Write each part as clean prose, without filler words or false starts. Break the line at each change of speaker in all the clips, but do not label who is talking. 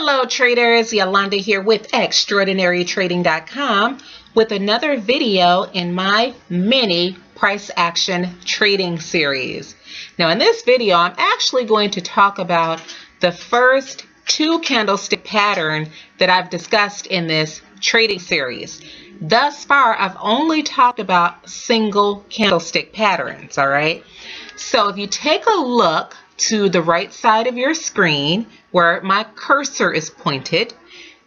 Hello traders, Yolanda here with extraordinarytrading.com with another video in my mini price action trading series. Now in this video, I'm actually going to talk about the first two candlestick pattern that I've discussed in this trading series. Thus far, I've only talked about single candlestick patterns, all right? So if you take a look to the right side of your screen where my cursor is pointed,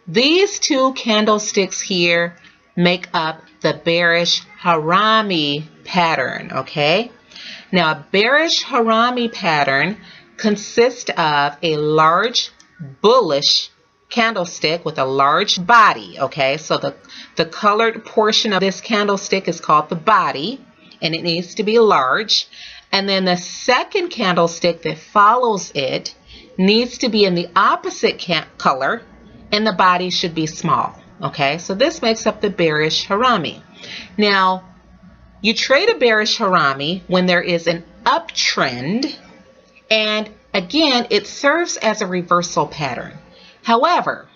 these two candlesticks here make up the bearish harami pattern, okay? Now a bearish harami pattern consists of a large bullish candlestick with a large body, okay? So the colored portion of this candlestick is called the body, and it needs to be large. And then the second candlestick that follows it needs to be in the opposite color, and the body should be small, okay? So this makes up the bearish harami. Now, you trade a bearish harami when there is an uptrend, and again, it serves as a reversal pattern. However,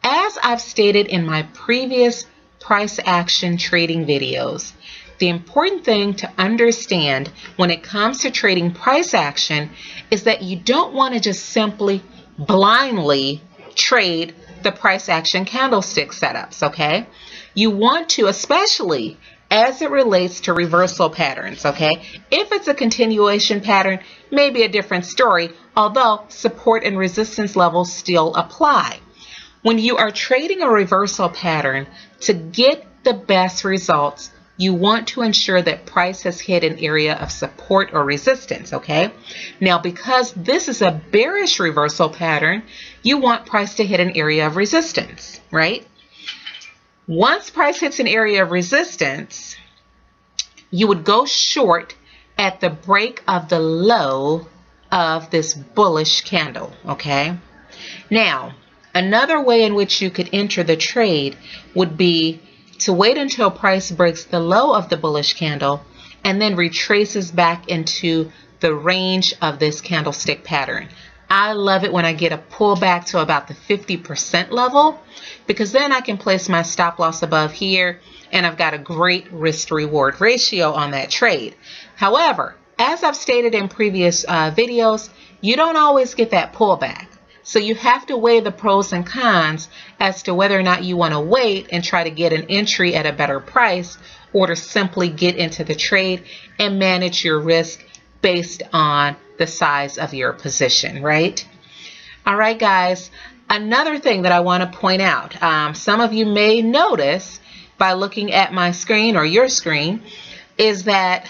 as I've stated in my previous price action trading videos, the important thing to understand when it comes to trading price action is that you don't want to just simply blindly trade the price action candlestick setups, okay? You want to, especially as it relates to reversal patterns, okay? If it's a continuation pattern, maybe a different story, although support and resistance levels still apply. When you are trading a reversal pattern, to get the best results, you want to ensure that price has hit an area of support or resistance, okay? Now, because this is a bearish reversal pattern, you want price to hit an area of resistance, right? Once price hits an area of resistance, you would go short at the break of the low of this bullish candle, okay? Now, another way in which you could enter the trade would be to wait until price breaks the low of the bullish candle and then retraces back into the range of this candlestick pattern. I love it when I get a pullback to about the 50% level, because then I can place my stop loss above here and I've got a great risk to reward ratio on that trade. However, as I've stated in previous videos, you don't always get that pullback. So you have to weigh the pros and cons as to whether or not you want to wait and try to get an entry at a better price, or to simply get into the trade and manage your risk based on the size of your position, right? All right, guys, another thing that I want to point out, some of you may notice by looking at my screen or your screen, is that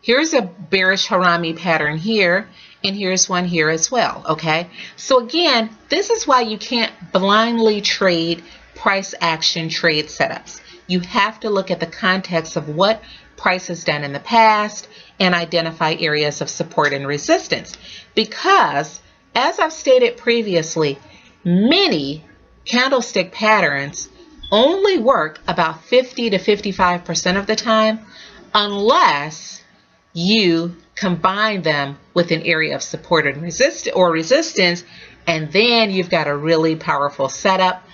here's a bearish harami pattern here, and here's one here as well, okay? So again, this is why you can't blindly trade price action trade setups. You have to look at the context of what price has done in the past and identify areas of support and resistance. Because, as I've stated previously, many candlestick patterns only work about 50 to 55% of the time unless you combine them with an area of support and resistance, and then you've got a really powerful setup,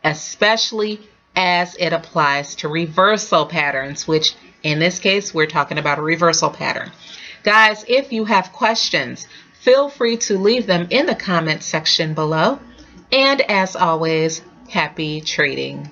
especially as it applies to reversal patterns, which in this case we're talking about a reversal pattern. Guys, if you have questions, feel free to leave them in the comment section below, and as always, happy trading.